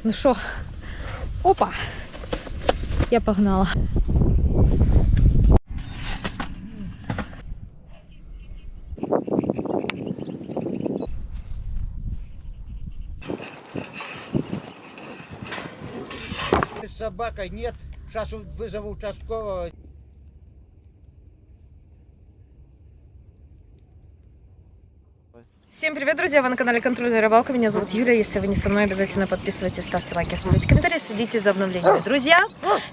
Ну что, опа, я погнала. С собакой нет, сейчас вызову участкового. Всем привет, друзья! Вы на канале Контроль Рыбалка. Меня зовут Юля. Если вы не со мной, обязательно подписывайтесь, ставьте лайки, оставляйте комментарии, следите за обновлениями. Друзья,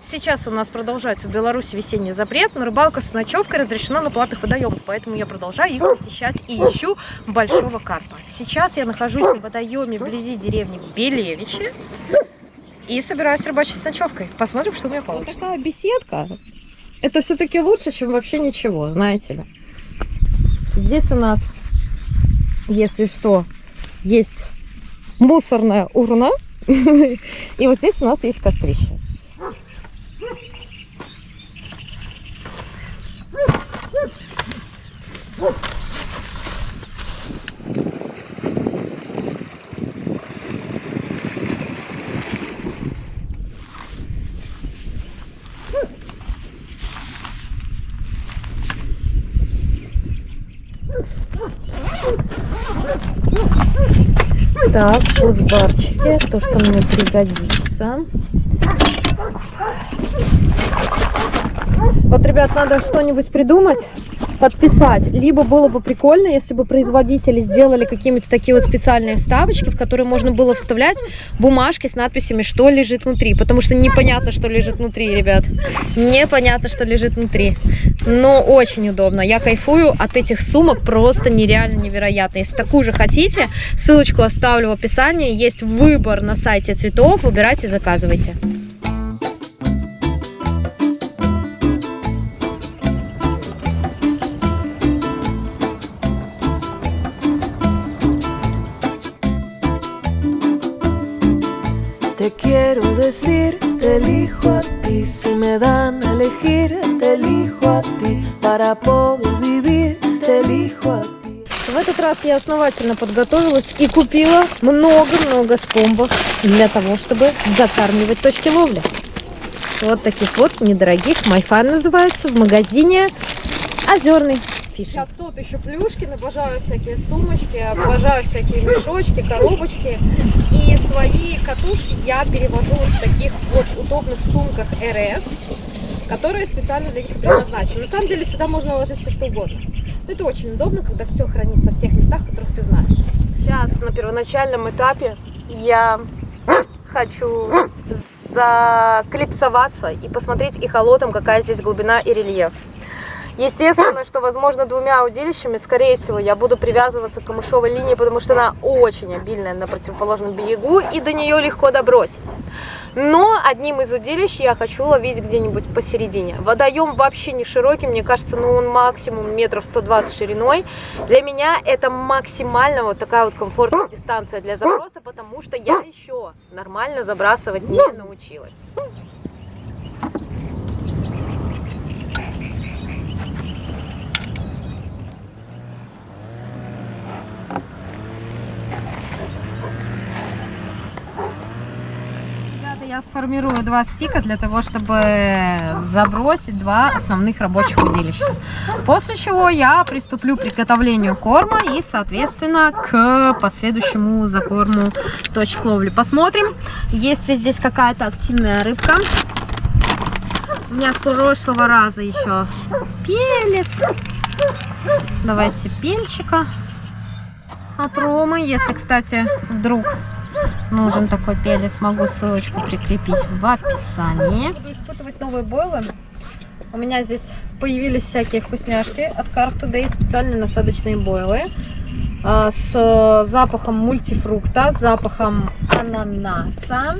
сейчас у нас продолжается в Беларуси весенний запрет, но рыбалка с ночевкой разрешена на платных водоемах, поэтому я продолжаю их посещать и ищу большого карпа. Сейчас я нахожусь на водоеме вблизи деревни Белевичи и собираюсь рыбачить с ночевкой. Посмотрим, что у меня получится. Вот такая беседка. Это все-таки лучше, чем вообще ничего, знаете ли. Здесь у нас, если что, есть мусорная урна. И вот здесь у нас есть кострище. Так, пузбарчики, то, что мне пригодится. Вот, ребят, надо что-нибудь придумать, подписать. Либо было бы прикольно, если бы производители сделали какие-нибудь такие вот специальные вставочки, в которые можно было вставлять бумажки с надписями, что лежит внутри. Потому что непонятно, что лежит внутри, ребят. Непонятно, что лежит внутри. Но очень удобно. Я кайфую от этих сумок просто нереально невероятно. Если такую же хотите, ссылочку оставлю в описании. Есть выбор на сайте цветов. Выбирайте, заказывайте. Te quiero decir, te elijo a ti, si me dan a elegir, te elijo a ti, para poder vivir, te elijo a ti. В этот раз я основательно подготовилась и купила много-много скомбов для того, чтобы закармливать точки ловли. Вот таких вот недорогих, MyFun называется, в магазине Озерный Фишинг. Я тут еще плюшки, обожаю всякие сумочки, обожаю всякие мешочки, коробочки. И свои катушки я перевожу в таких вот удобных сумках РС, которые специально для них предназначены. На самом деле сюда можно ложить все что угодно. Но это очень удобно, когда все хранится в тех местах, которых ты знаешь. Сейчас на первоначальном этапе я хочу заклипсоваться и посмотреть эхолотом, какая здесь глубина и рельеф. Естественно, что, возможно, двумя удилищами, скорее всего, я буду привязываться к камышовой линии, потому что она очень обильная на противоположном берегу, и до нее легко добросить. Но одним из удилищ я хочу ловить где-нибудь посередине. Водоем вообще не широкий, мне кажется, ну он максимум метров 120 шириной. Для меня это максимально вот такая вот комфортная дистанция для заброса, потому что я еще нормально забрасывать не научилась. Я сформирую два стика для того, чтобы забросить два основных рабочих удилища. После чего я приступлю к приготовлению корма и, соответственно, к последующему закорму точек ловли. Посмотрим, есть ли здесь какая-то активная рыбка. У меня с прошлого раза еще пелец. Давайте пельчика от Ромы. Если, кстати, вдруг нужен такой пелец, могу ссылочку прикрепить в описании. Буду испытывать новые бойлы. У меня здесь появились всякие вкусняшки от Carp Today, специальные насадочные бойлы с запахом мультифрукта, с запахом ананаса,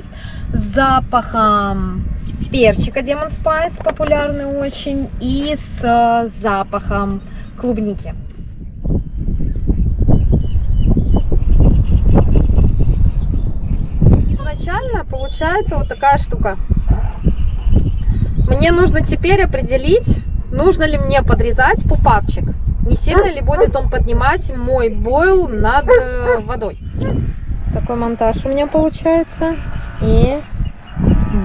с запахом перчика Demon Spice, популярный очень, и с запахом клубники. Изначально получается вот такая штука. Мне нужно теперь определить, нужно ли мне подрезать пупапчик. Не сильно ли будет он поднимать мой бойл над водой. Такой монтаж у меня получается. И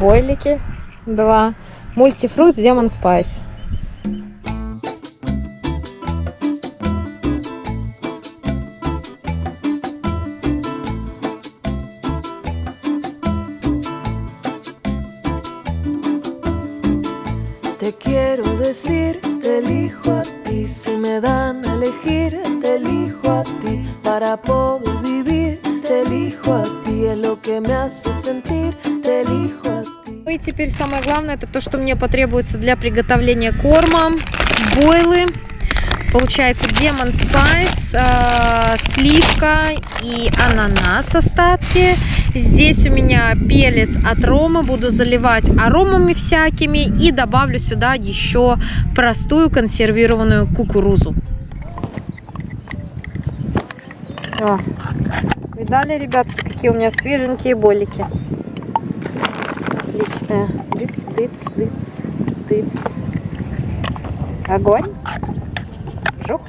бойлики 2. Мультифрукт Demon Spice. Te quiero decir, te elijo a ti. Si me dan a elegir, te elijo a ti. Para poder vivir, te elijo a ti. Es lo que me hace sentir, te elijo a ti. Ну и теперь самое главное, это то, что мне потребуется для приготовления корма. Бойлы. Получается Demon Spice, сливка и ананас остатки. Здесь у меня пелец от рома. Буду заливать аромами всякими. И добавлю сюда еще простую консервированную кукурузу. О, видали, ребятки, какие у меня свеженькие бойлики? Отличные. Дыц, дыц, дыц, дыц. Огонь. Жух.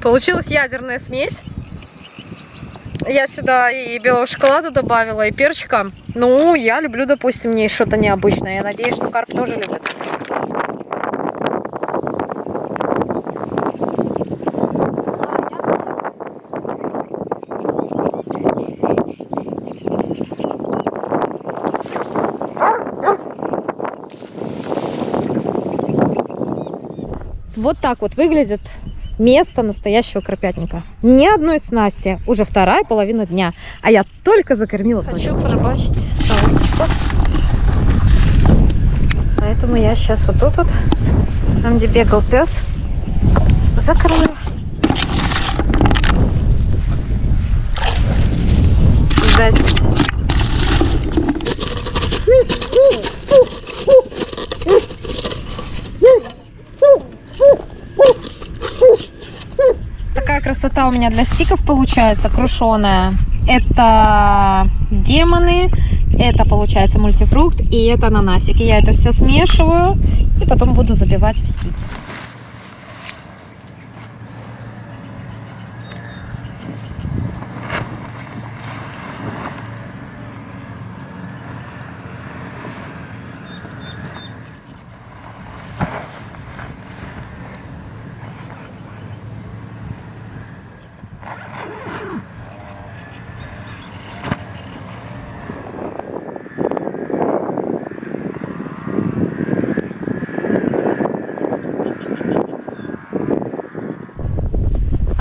Получилась ядерная смесь. Я сюда и белого шоколада добавила, и перчика. Ну, я люблю, допустим, мне что-то необычное. Я надеюсь, что Карп тоже любит. Вот так вот выглядит место настоящего карпятника. Ни одной снасти. Уже вторая половина дня. А я только закормила. Хочу порыбачить на удочку. Поэтому я сейчас вот тут вот, там где бегал пес, закормлю. Ждать. Такая красота у меня для стиков получается, крушеная. Это демоны, это получается мультифрукт и это ананасик. И я это все смешиваю и потом буду забивать в стики.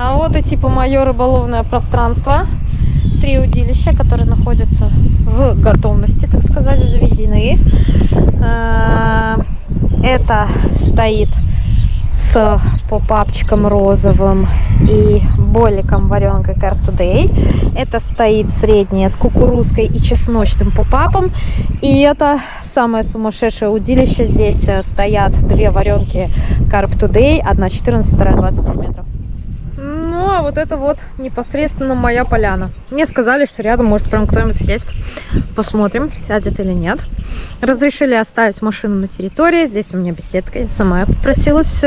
А вот и типа мое рыболовное пространство. 3 удилища, которые находятся в готовности, так сказать, заведены. Это стоит с попапчиком розовым и боликом варенкой Carp Today. Это стоит среднее с кукурузкой и чесночным попапом. И это самое сумасшедшее удилище. Здесь стоят 2 варенки Carp Today, одна 14, вторая 20 мм. Ну, а вот это вот непосредственно моя поляна. Мне сказали, что рядом может прям кто-нибудь сесть. Посмотрим, сядет или нет. Разрешили оставить машину на территории. Здесь у меня беседка. Я сама попросилась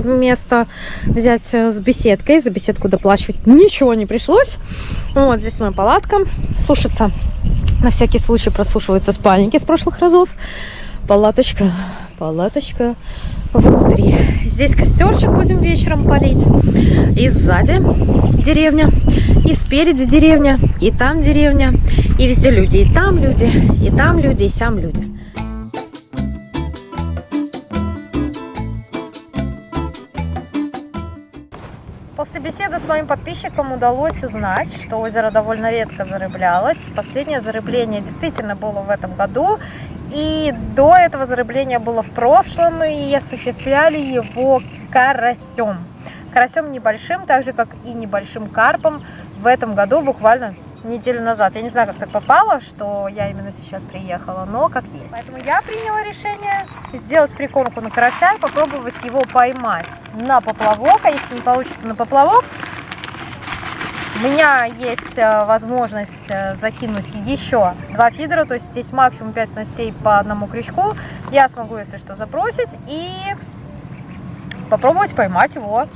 место взять с беседкой. За беседку доплачивать ничего не пришлось. Вот здесь моя палатка. Сушится. На всякий случай просушиваются спальники с прошлых разов. Палаточка внутри. Здесь костерчик будем вечером палить. И сзади деревня, и спереди деревня, и там деревня, и везде люди. И там люди, и там люди, и сям люди. После беседы с моим подписчиком удалось узнать, что озеро довольно редко зарыблялось. Последнее зарыбление действительно было в этом году. И до этого зарыбления было в прошлом, и осуществляли его карасем. карасем небольшим, так же, как и небольшим карпом в этом году, буквально неделю назад. Я не знаю, как так попало, что я именно сейчас приехала, но как есть. Поэтому я приняла решение сделать прикормку на карася и попробовать его поймать на поплавок. А если не получится на поплавок, у меня есть возможность закинуть еще 2 фидера, то есть здесь максимум 5 снастей по одному крючку. Я смогу, если что, забросить и попробовать поймать его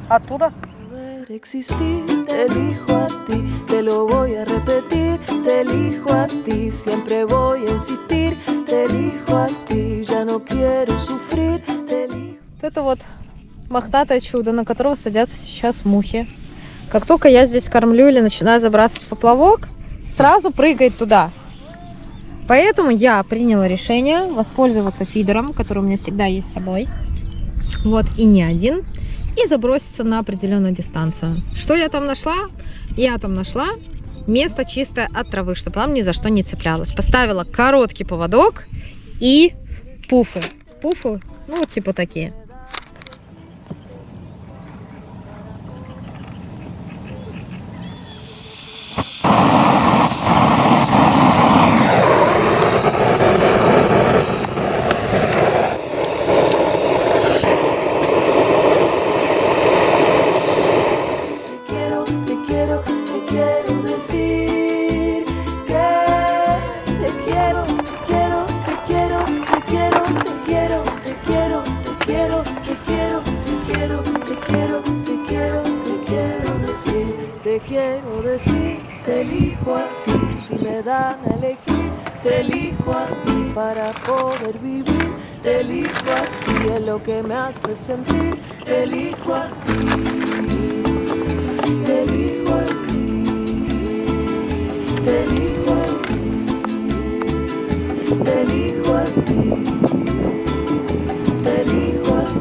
оттуда. Existir, te elijo a ti, te lo voy a repetir, te elijo a ti, siempre voy a insistir, te elijo a ti, ya no quiero sufrir, te elijo. Вот это вот мохнатое чудо, на которого садятся сейчас мухи. Как только я здесь кормлю или начинаю забрасывать поплавок, сразу прыгает туда. Поэтому я приняла решение воспользоваться фидером, который у меня всегда есть с собой. Вот, и не один. И заброситься на определенную дистанцию. Что я там нашла? Я там нашла место чистое от травы, чтобы она ни за что не цеплялась. Поставила короткий поводок и пуфы. Пуфы, ну вот типа такие. Quiero decir, te elijo a ti, si me dan a elegir, te elijo a ti para poder vivir, te elijo a ti, es lo que me hace sentir, te elijo a ti, te elijo a ti, te elijo a ti, te elijo a ti, te elijo a ti.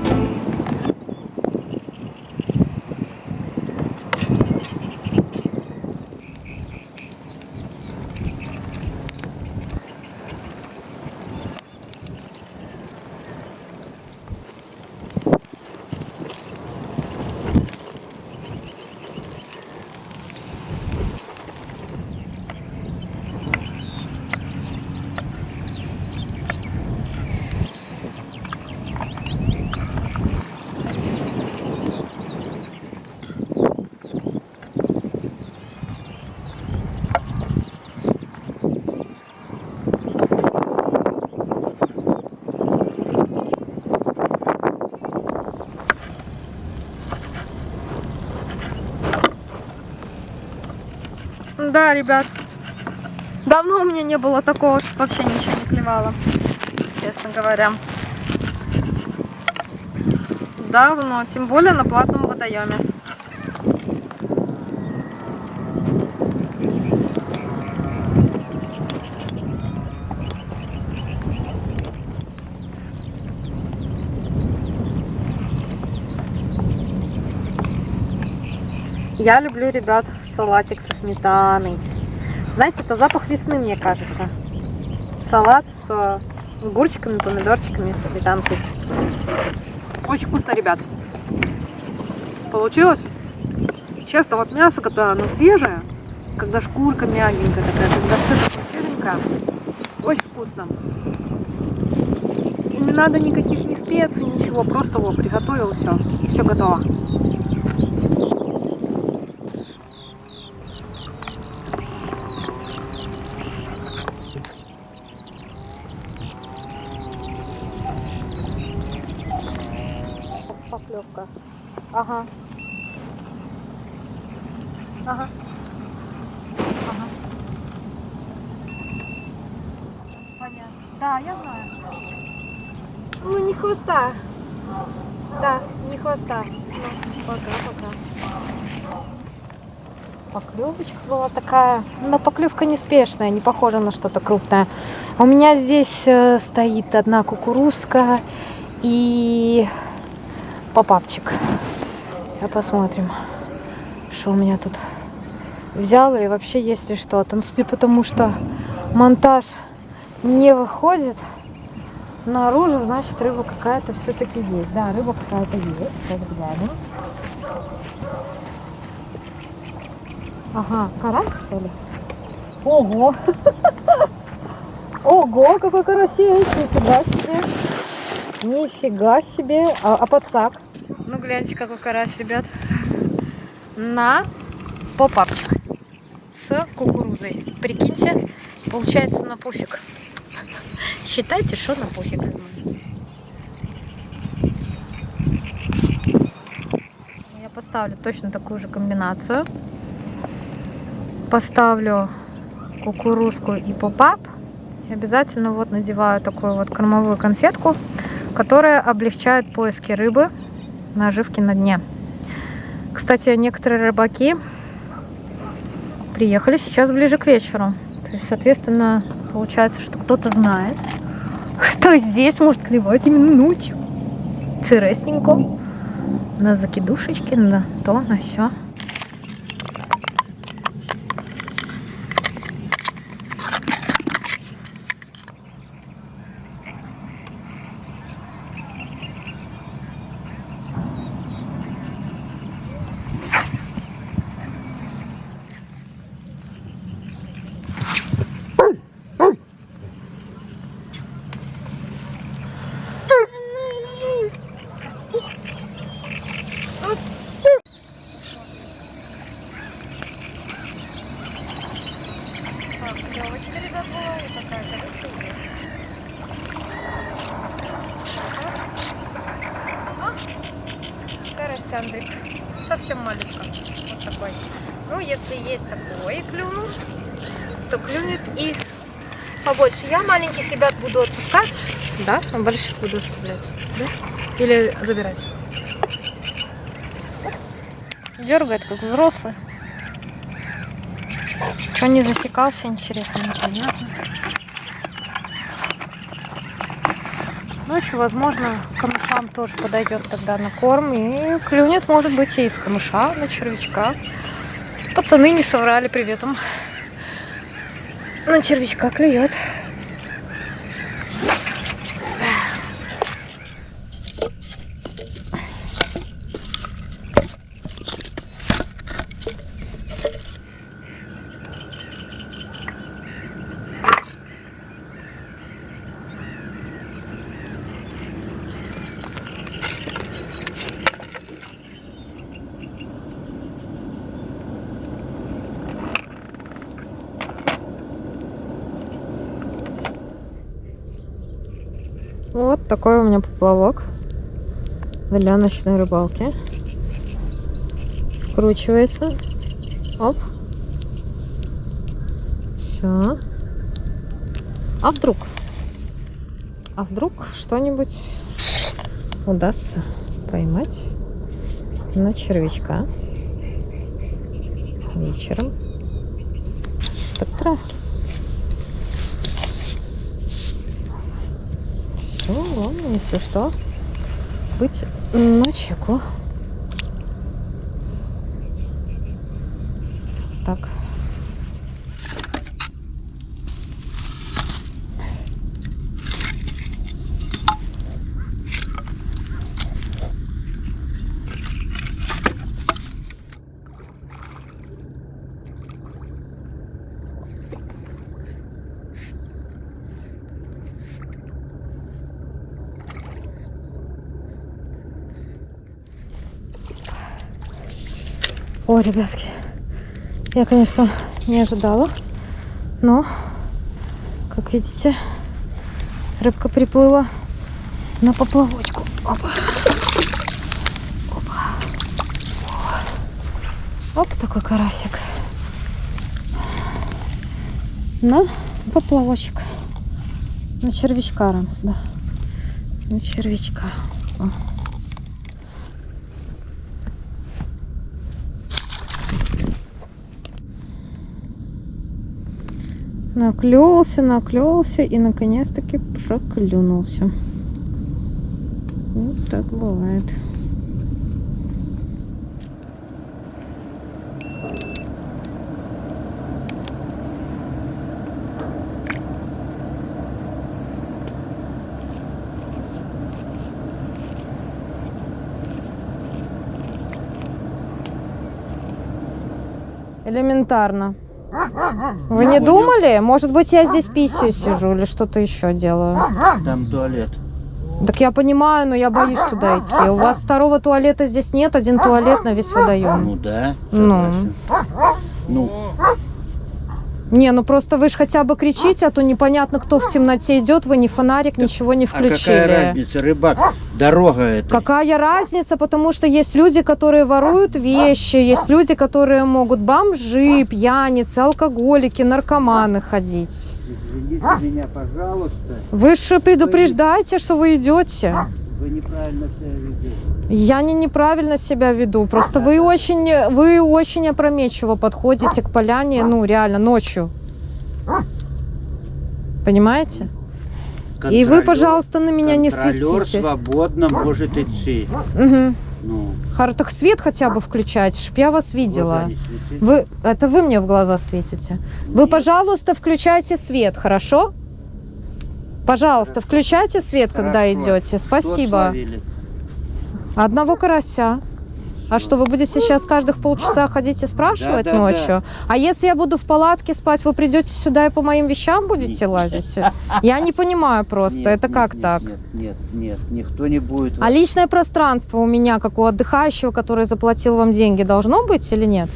Да, ребят, давно у меня не было такого, что вообще ничего не клевало, честно говоря. Давно, тем более на платном водоеме. Я люблю, ребят, салатик со сметаной. Знаете, это запах весны, мне кажется. Салат с огурчиками, помидорчиками, со сметанкой. Очень вкусно, ребят. Получилось? Честно, вот мясо, когда оно свежее, когда шкурка мягенькая такая, когда все такое свеженькое, очень вкусно. И не надо никаких ни специй, ничего, просто вот приготовил все, и все готово. Поклевка. Ага. Ага. Ага. Понятно. Да, я знаю. Ну, не хвоста. Да, не хвоста. Ну, пока. Поклевочка была такая, но поклевка неспешная, не похожа на что-то крупное. У меня здесь стоит одна кукурузка и попапчик. А посмотрим, что у меня тут взяла и вообще есть ли что-то. Ну, судя по тому, что монтаж не выходит наружу, значит рыба какая-то все-таки есть. Да, рыба какая-то есть. Сейчас глянем. Ага, карась, что ли? Ого! Ого, какой карасей! Нифига себе! Нифига себе! А подсак? Ну, гляньте, какой карась, ребят. На попапчик с кукурузой. Прикиньте, получается на пуфик. Считайте, что на пуфик. Я поставлю точно такую же комбинацию. Поставлю кукурузку и попап. И обязательно вот надеваю такую вот кормовую конфетку, которая облегчает поиски рыбы, наживки на дне. Кстати, некоторые рыбаки приехали сейчас ближе к вечеру. То есть, соответственно, получается, что кто-то знает, что здесь может клевать именно ночью. Интересненько. На закидушечки, на то, на сё. Карасяндрик. Совсем маленький. Вот такой. Ну, если есть такой и клюнул, то клюнет и побольше. Я маленьких ребят буду отпускать, да, а больших буду оставлять, да? Или забирать. Дергает, как взрослый. Что не засекался, интересно, непонятно. Ночью, возможно, камышам тоже подойдет тогда на корм. И клюнет, может быть, и из камыша на червячка. Пацаны не соврали, приветом. На червячка клюет. Вот такой у меня поплавок для ночной рыбалки. Вкручивается. Оп. Все. А вдруг? А вдруг что-нибудь удастся поймать на червячка вечером из-под травки. Ну, главное, если что, быть начеку. Так. О, ребятки, я, конечно, не ожидала, но, как видите, рыбка приплыла на поплавочку. Опа. Опа. Оп, такой карасик. На поплавочек. На червячка, Рамс, да. На червячка. О. Наклевался и наконец-таки проклюнулся. Вот так бывает. Элементарно. Вы не думали? Может быть, я здесь писью сижу или что-то еще делаю? Там туалет. Так я понимаю, но я боюсь туда идти. У вас второго туалета здесь нет, один туалет на весь водоем. Ну да. Ну. Ну. Не, ну просто вы же хотя бы кричите, а то непонятно, кто в темноте идет, вы ни фонарик, ничего не включили. А какая разница, рыбак? Дорога это. Какая разница, потому что есть люди, которые воруют вещи, есть люди, которые могут бомжи, пьяницы, алкоголики, наркоманы ходить. Извините меня, пожалуйста. Вы же предупреждаете, что вы идете. Вы неправильно себя ведете. Я неправильно себя веду, просто вы очень опрометчиво подходите к поляне, ну реально, ночью. Понимаете? И вы, пожалуйста, на меня не Контролер светите. свободно может идти. Угу. Ну, Так свет хотя бы включайте, чтоб я вас видела. глаза не светите. Это вы мне в глаза светите. Вы, пожалуйста, включайте свет, хорошо? Пожалуйста, включайте свет, когда Хорошо. идете. Спасибо. Словили? Одного карася. А что, вы будете сейчас каждых полчаса ходить и спрашивать Да. ночью? А если я буду в палатке спать, вы придете сюда и по моим вещам будете Нет. лазить? Я не понимаю просто, Нет, это нет, как нет, так? Нет, никто не будет. А личное пространство у меня, как у отдыхающего, который заплатил вам деньги, должно быть или нет?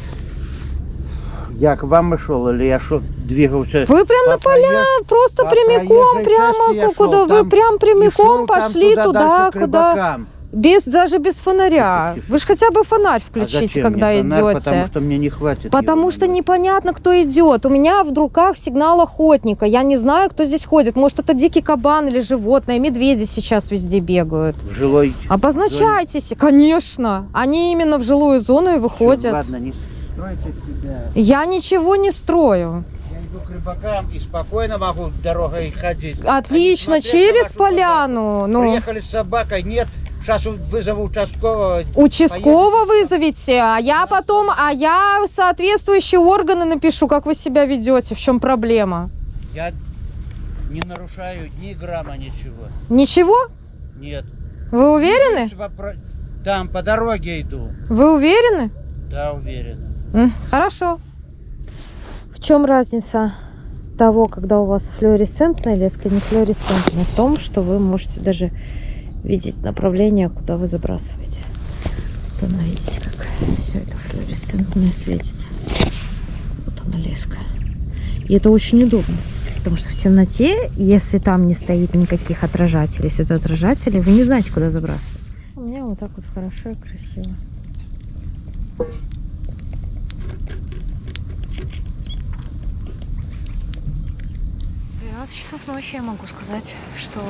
Я к вам и шел, или я шел, двигался? Вы прям на поля, просто по прямиком, проезжей части я прямо куда шел, вы там прям и прямиком шел там пошли туда, дальше к куда. рыбакам. Даже без фонаря. Тише. Вы же хотя бы фонарь А включите, зачем когда мне фонарь? идете. Потому что мне не хватит. Потому его что на ночь. непонятно, кто идет. У меня в руках сигнал охотника. Я не знаю, кто здесь ходит. Может, это дикий кабан или животное. Медведи сейчас везде бегают. В жилой... Обозначайтесь, конечно. Они именно в жилую зону и выходят. Ладно, не стройте себя. Я ничего не строю. Я иду к рыбакам и спокойно могу дорогой ходить. Отлично, А не смотреть на через вашу поляну. Ну, Приехали с собакой, нет. Сейчас вызову участкового. участкового вызовите, а я соответствующие органы напишу, как вы себя ведете, в чем проблема. Я не нарушаю ни грамма ничего. Ничего? Нет. Вы уверены? Там по дороге иду. Вы уверены? Да, уверен. Хорошо. В чем разница того, когда у вас флуоресцентная леска, не флуоресцентная? В том, что вы можете даже видеть направление, куда вы забрасываете. Вот она, видите, как все это флуоресцентное светится. Вот она леска. И это очень удобно, потому что в темноте, если там не стоит никаких отражателей, если это отражатели, вы не знаете, куда забрасывать. У меня вот так вот хорошо и красиво. 12 часов ночи я могу сказать, что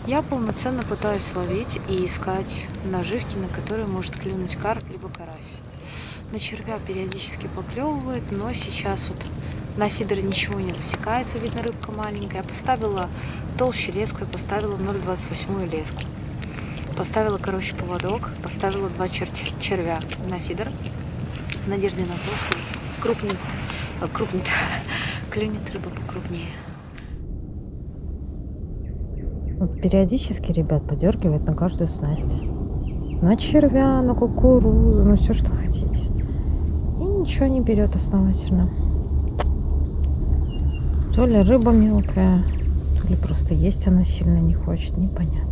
я полноценно пытаюсь ловить и искать наживки, на которые может клюнуть карп либо карась. На червя периодически поклевывает, но сейчас вот на фидере ничего не засекается, видно, рыбка маленькая. Я поставила толще леску, я поставила 0,28 леску. Поставила, короче, поводок, поставила 2 червя на фидер в надежде на то, что клюнет рыба покрупнее. Вот периодически, ребят, подергивает на каждую снасть. На червя, на кукурузу, ну все, что хотите. И ничего не берет основательно. То ли рыба мелкая, то ли просто есть она сильно не хочет, непонятно.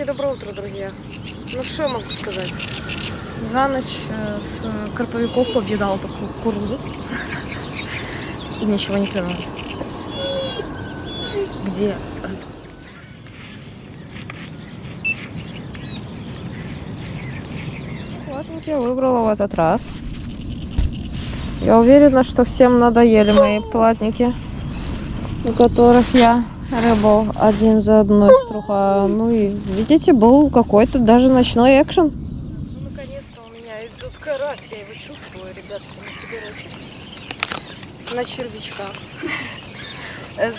Опять-таки доброе утро, друзья. Ну что я могу сказать? За ночь с карповиков объедала такую кукурузу. И ничего не клюнули. Где? Платники я выбрала в этот раз. Я уверена, что всем надоели мои платники, у которых я рыбу один за одной струхаю. Ну и, видите, был какой-то даже ночной экшен. Ну, наконец-то у меня идет карась. Я его чувствую, ребятки, на червячка.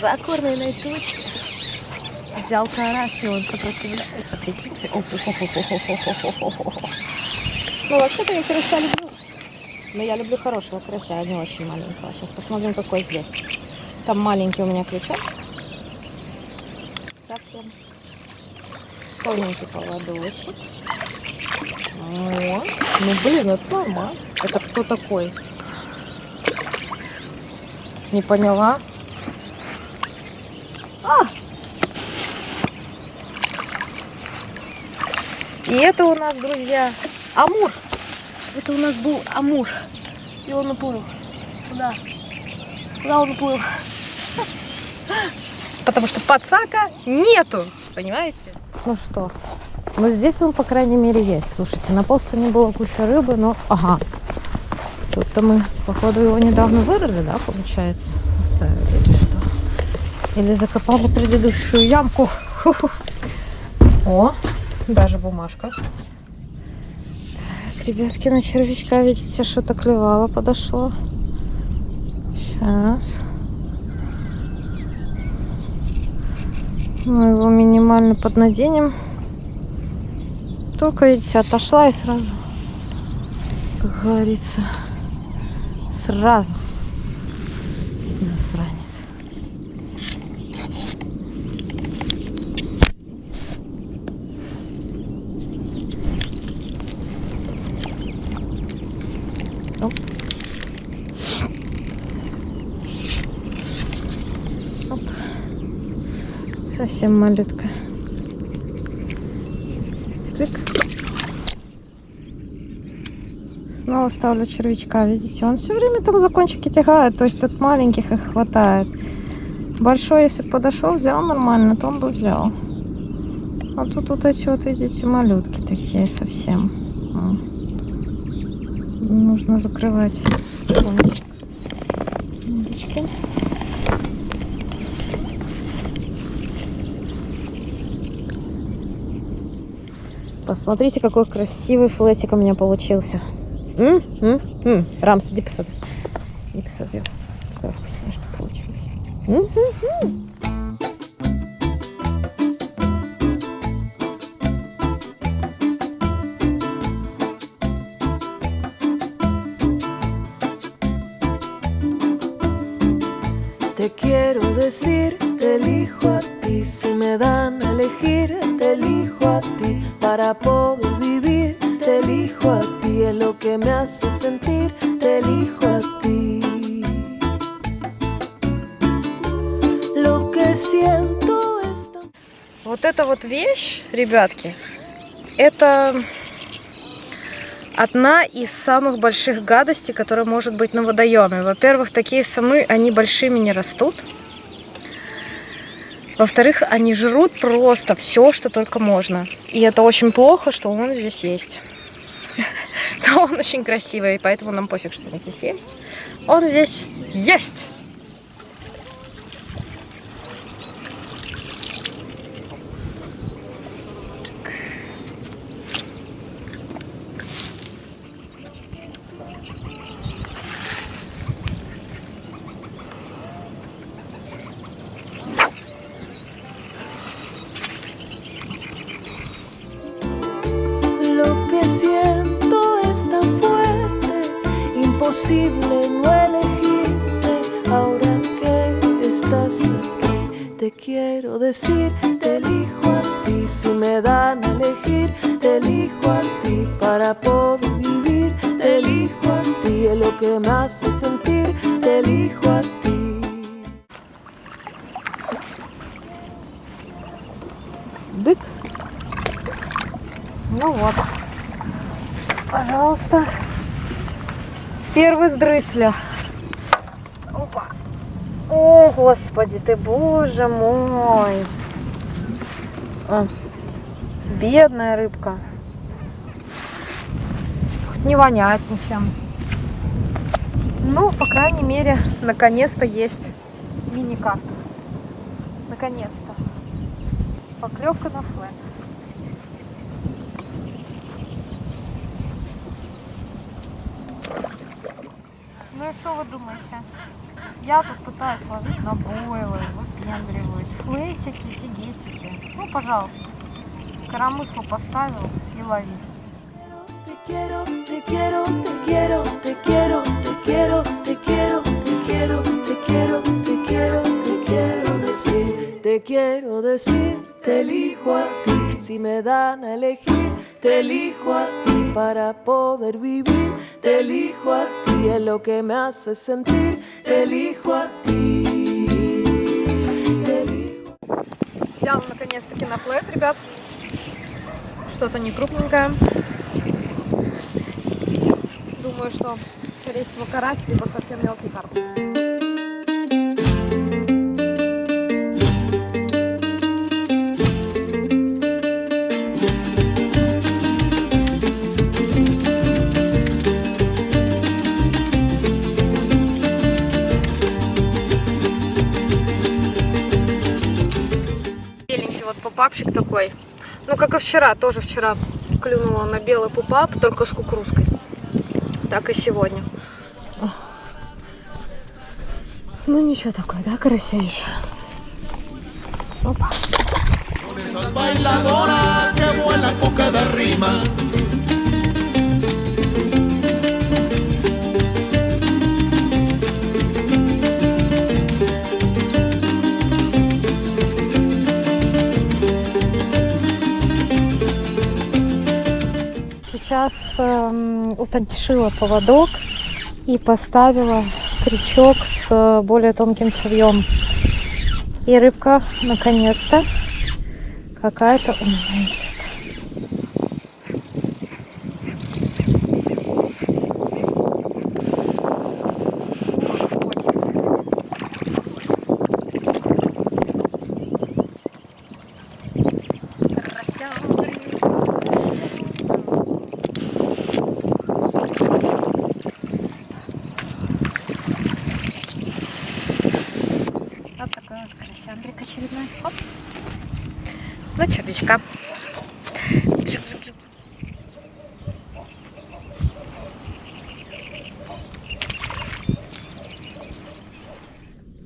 За кормленной точки. Взял карась, и он сопротивляется. Прикиньте. Ну, вообще-то я карася люблю. Но я люблю хорошего карася, а не очень маленького. Сейчас посмотрим, какой здесь. Там маленький у меня крючок. Совсем. Полненький поводочек. Вот. Ну, блин, это нормально. Это кто такой? Не поняла. И это у нас, друзья, амур. Это у нас был амур. И он уплыл. Куда? Куда он уплыл? Потому что пацака нету. Понимаете? Ну что? Ну здесь он, по крайней мере, есть. Слушайте, на постане было куча рыбы, но... Ага. Тут-то мы, походу, его недавно вырыли, да, получается? Оставили или что? Или закопали предыдущую ямку. О, даже бумажка. Так, ребятки, на червячка, видите, что-то клевало, подошло. Сейчас. Мы его минимально поднаденем. Только, видите, отошла и сразу, как говорится, сразу засранец. Оп. Оп. Совсем малютка. Цик. Снова ставлю червячка, видите, он все время там за кончики тягает, то есть тут маленьких их хватает. Большой, если бы подошел, взял нормально, то он бы взял. А тут вот эти вот, видите, малютки такие совсем. Нужно закрывать кончик. Удочки. Посмотрите, какой красивый флетик у меня получился. Рамс, иди посмотри. Иди посмотри. Такая вкусняшка получилась. Te quiero decir, te elijo a ti. Si me dan a elegir, te elijo a ti. Para poder vivir, te elijo a ti. Es lo que me hace sentir, te elijo a ti. Lo que siento es tan... Вот эта вот вещь, ребятки, это одна из самых больших гадостей, которая может быть на водоеме. Во-первых, такие самы, они большими не растут. Во-вторых, они жрут просто все, что только можно. И это очень плохо, что он здесь есть. Но он очень красивый, и поэтому нам пофиг, что он здесь есть. Он здесь есть! Imposible no elegirte ahora que estás aquí. Te quiero decir, te elijo a ti. Si me dan a elegir, te elijo a ti. Para poder vivir, te elijo a ti. Es lo que me hace sentir, te elijo a ti. Дык. Ну вот. Пожалуйста. Первый с дрысля. Опа. О, господи ты, боже мой. О, бедная рыбка. Хоть не воняет ничем. Ну, по крайней мере, наконец-то есть мини-карп. Наконец-то. Поклевка на флэт. Ну и что вы думаете? Я тут пытаюсь ловить на бойлы, выпендриваюсь. Флетики, фигетики. Ну, пожалуйста. Коромысло поставил и лови. Te quiero, te quiero, te quiero, te quiero, te quiero, te quiero, te quiero, te quiero, te quiero, te quiero decir, te quiero decir, te elijo a ti. Si me dan a elegir, te elijo a ti para poder vivir, te elijo a ti, es lo que me hace sentir, te elijo a ti. Te elijo. Взяла наконец-таки на флэт, ребят. Что-то не крупненькое. Думаю, что, скорее всего, карась, либо совсем мелкий карп. Беленький вот попапчик такой. Ну, как и вчера, тоже вчера клюнула на белый пупап, только с кукурузкой. Так и сегодня. Ну ничего такое, да, карасевич? Опа. Сейчас утончила поводок и поставила крючок с более тонким цевьем. И рыбка наконец-то какая-то у меня идет. Красяндрик очередной. Оп. На червячка.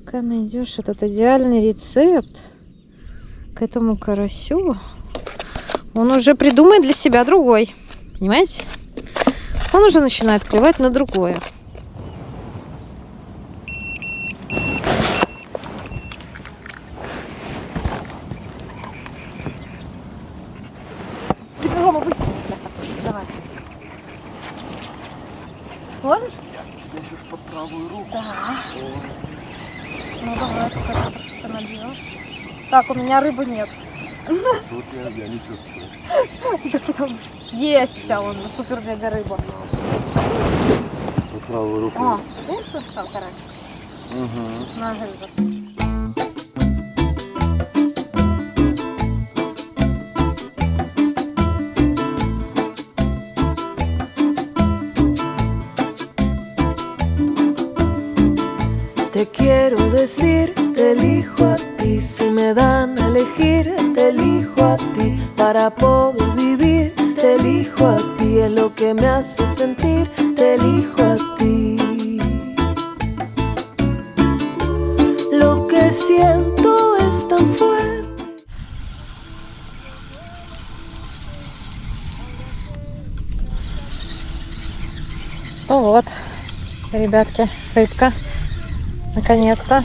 Пока найдешь этот идеальный рецепт к этому карасю, он уже придумает для себя другой. Понимаете? Он уже начинает клевать на другое. Давай. Сможешь? Слышишь под правую руку? Да. Ну давай, пока профессионализм. Так, у меня рыбы нет. Тут я не чувствую. Есть вся вон супер мега рыба. Под правую руку. О, видишь, что стал карась? Угу. На рыбу. Te quiero decir, te elijo a ti. Si me dan a elegir, te elijo a ti. Para poder vivir, te elijo a ti. Es lo que me hace sentir, te elijo a ti. Lo que siento es tan fuerte. Ну вот, ребятки, рыбка. Наконец-то.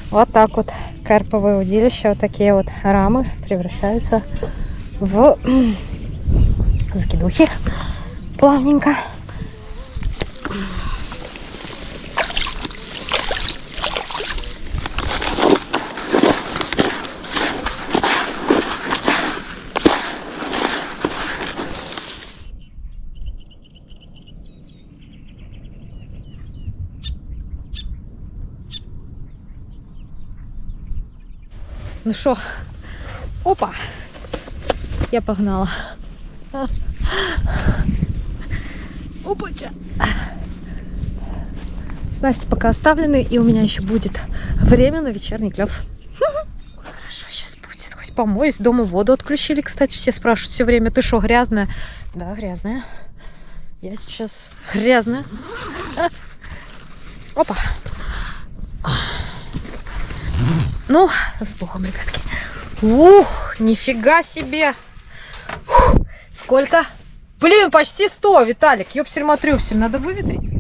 Вот так вот карповые удилища, вот такие вот рамы превращаются в закидухи плавненько. Ну что? Опа! Я погнала. Опача! Снасти пока оставлены, и у меня еще будет время на вечерний клев. Хорошо, сейчас будет. Хоть помоюсь. Дома воду отключили, кстати. Все спрашивают все время: ты что, грязная? Да, грязная. Я сейчас грязная. Опа! Ну, с Богом, ребятки. Ух, нифига себе! Ух, сколько? Блин, почти 100, Виталик. Ёпсель-матрёпсель, надо выветрить.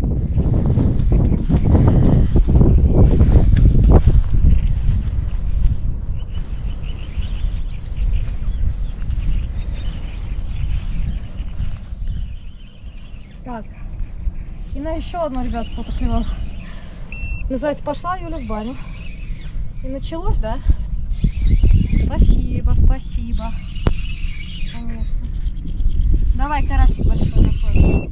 Так, и на еще одну, ребят, фотоклевал. Называется «Пошла Юля в баню». И началось, да? Спасибо, спасибо. Конечно. Давай, карасик большой такой.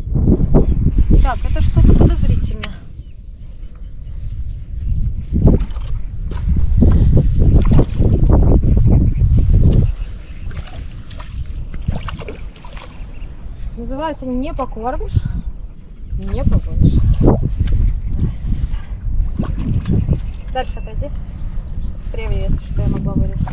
Так, это что-то подозрительно. Называется «Не покормишь, не погонишь». Дальше отойди. Прежде, если что, я могла вырезать.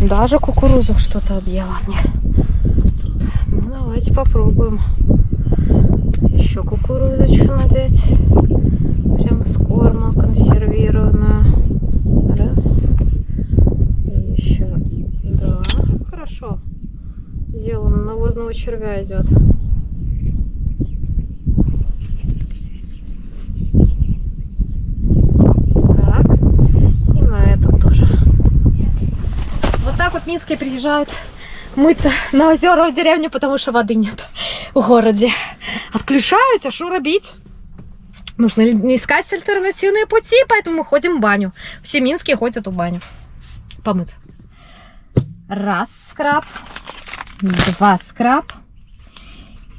Даже кукурузу что-то объела мне. Ну, давайте попробуем. Еще кукурузочку надеть. Прямо с корма консервированную. Раз. И еще два. Хорошо. Сделано. Навозного червя идет. Так вот минские приезжают мыться на озера в деревне, потому что воды нет в городе. Отключают, а что робить? Нужно искать альтернативные пути, поэтому мы ходим в баню. Все минские ходят в баню. Помыться. Раз скраб, два скраб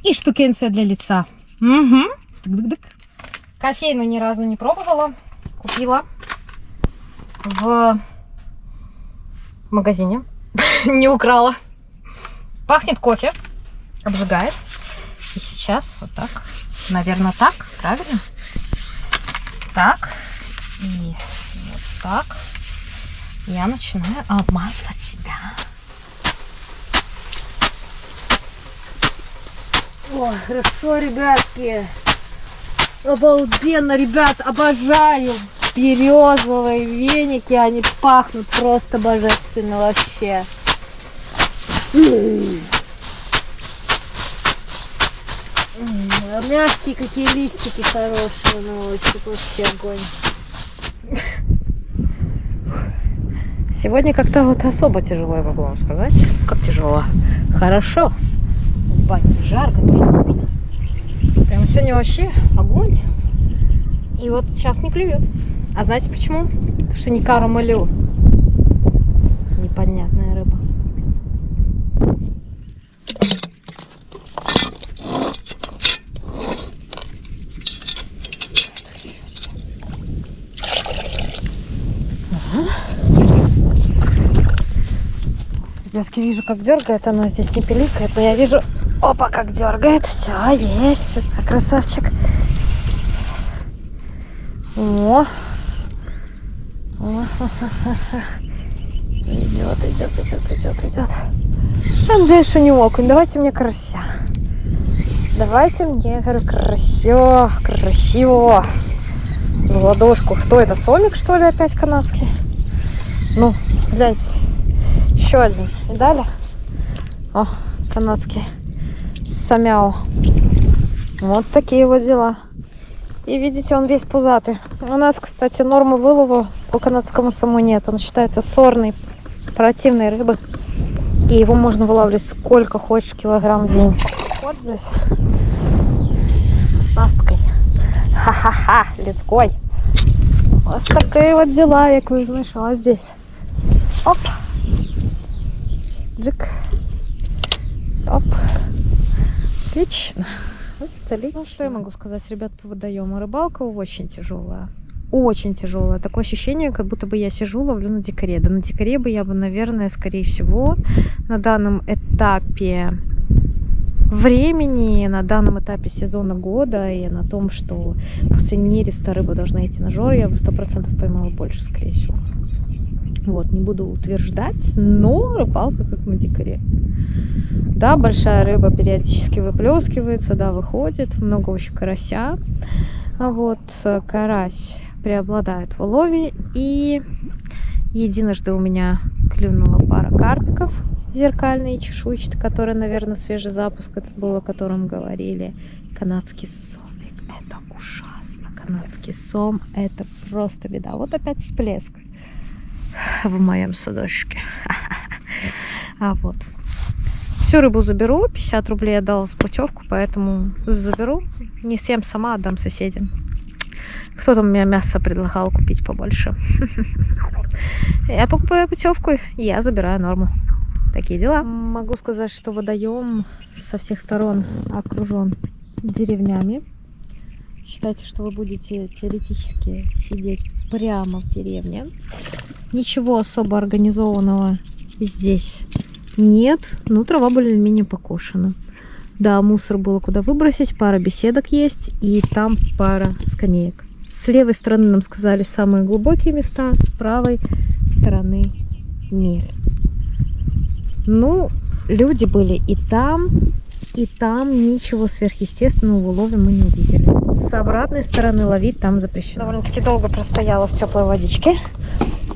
и штукенция для лица. Угу. Тык-дык-дык. Кофейную ни разу не пробовала. Купила в магазине. Не украла. Пахнет кофе. Обжигает. И сейчас вот так. Наверное, так. Правильно? Так. И вот так. Я начинаю обмазывать себя. Ой, хорошо, ребятки. Обалденно, ребят. Обожаю березовые веники, они пахнут просто божественно вообще. Мягкие какие листики хорошие, ну вообще огонь. Сегодня как-то вот особо тяжело, я могу вам сказать. Как тяжело? Хорошо. В бане жарко тоже нужно. Прямо сегодня вообще огонь. И вот сейчас не клюет. А знаете почему? Потому что не карамелю. Непонятная рыба. Ребятки, вижу, как дергает. Оно здесь не пиликает, но я вижу, опа, как дергает. Все, есть. Красавчик. О. Идет. А дальше не окунь. Давайте мне карася. Давайте мне, говорю, красиво. В ладошку. Кто это? Сомик, что ли, опять канадский? Ну, гляньте. Еще один. И далее. О, канадский. Самяо. Вот такие вот дела. И видите, он весь пузатый. У нас, кстати, нормы вылова по канадскому саму нет. Он считается сорной, противной рыбой. И его можно вылавливать сколько хочешь килограмм в день. Пользуюсь оснасткой. Ха-ха-ха, людской. Вот такие вот дела, як вы знайшла здесь. Оп. Джик. Оп. Отлично. Ну, что я могу сказать, ребят, по водоему? Рыбалка очень тяжелая. Очень тяжелая. Такое ощущение, как будто бы я сижу, ловлю на дикаре. Да на дикаре бы я бы, наверное, скорее всего, на данном этапе времени, на данном этапе сезона года и на том, что после нереста рыба должна идти на жор, я бы 100% поймала больше, скорее всего. Вот, не буду утверждать, но рыбалка как на дикаре. Да, большая рыба периодически выплескивается, да, выходит, много очень карася. А вот карась преобладает в улове. И единожды у меня клюнула пара карпиков зеркальные, чешуйчатые, которые, наверное, свежий запуск, это был, о котором говорили. Канадский сомик, это ужасно. Канадский сом, это просто беда. Вот опять всплеск в моем садочке. А вот. Всю рыбу заберу, 50 рублей я дала за путевку, поэтому заберу. Не съем сама, отдам соседям. Кто-то мне мясо предлагал купить побольше. Я покупаю путевку, я забираю норму. Такие дела. Могу сказать, что водоем со всех сторон окружен деревнями. Считайте, что вы будете теоретически сидеть прямо в деревне. Ничего особо организованного здесь нет. Ну, трава более-менее покошена. Да, мусор было куда выбросить. Пара беседок есть. И там пара скамеек. С левой стороны нам сказали самые глубокие места. С правой стороны мель. Ну, люди были и там ничего сверхъестественного в улове мы не увидели. С обратной стороны ловить там запрещено. Довольно-таки долго простояла в теплой водичке.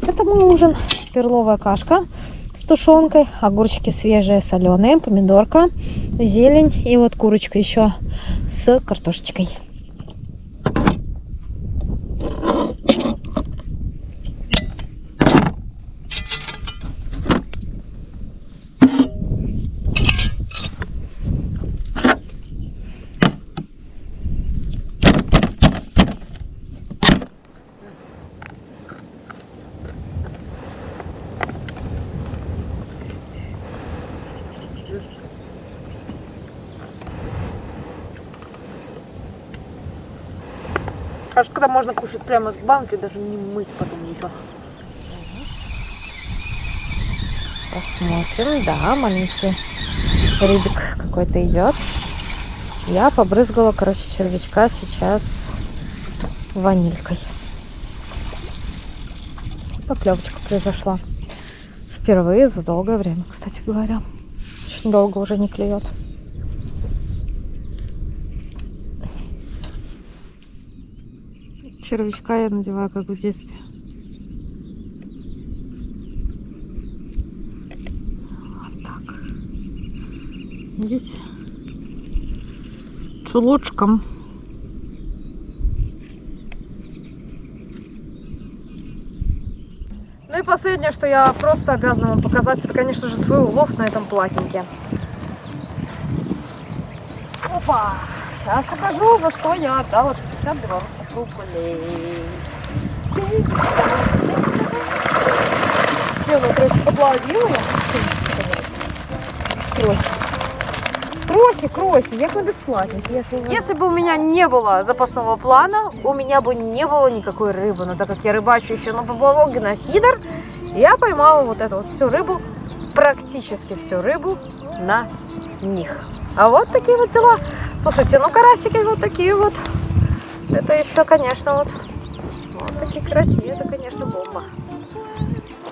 Это мой ужин. Перловая кашка с тушенкой, огурчики свежие, соленые, помидорка, зелень и вот курочка еще с картошечкой. Когда можно кушать прямо с банки, даже не мыть потом ничего. Посмотрим, да, маленький рыбик какой-то идет. Я побрызгала, короче, червячка сейчас ванилькой. Поклевочка произошла. Впервые за долгое время, кстати говоря. Очень долго уже не клюет. Червячка я надеваю, как в детстве. Вот так. Видите? Чулочком. Ну и последнее, что я просто обязана вам показать, это, конечно же, свой улов на этом платнике. Опа! Сейчас покажу, за что я отдала 50 белорусских рублей. Я на трохи поплавила. Крохи, як на бесплатник. Если бы у меня не было запасного плана, у меня бы не было никакой рыбы. Но так как я рыбачу еще на поплавок, на фидер, я поймала вот эту вот всю рыбу практически всю рыбу на них. А вот такие вот дела. Слушайте, ну карасики вот такие вот. Это еще, конечно, вот такие караси, это, конечно, бомба.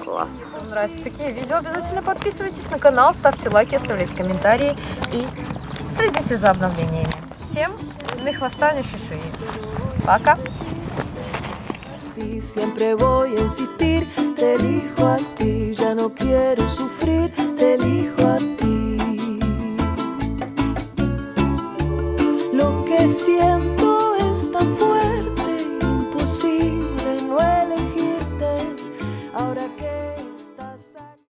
Класс. Если вам нравятся такие видео, обязательно подписывайтесь на канал, ставьте лайки, оставляйте комментарии и следите за обновлениями. Всем ни хвоста, ни шиши. Пока! Siempre voy a insistir, te elijo a ti, ya no quiero sufrir,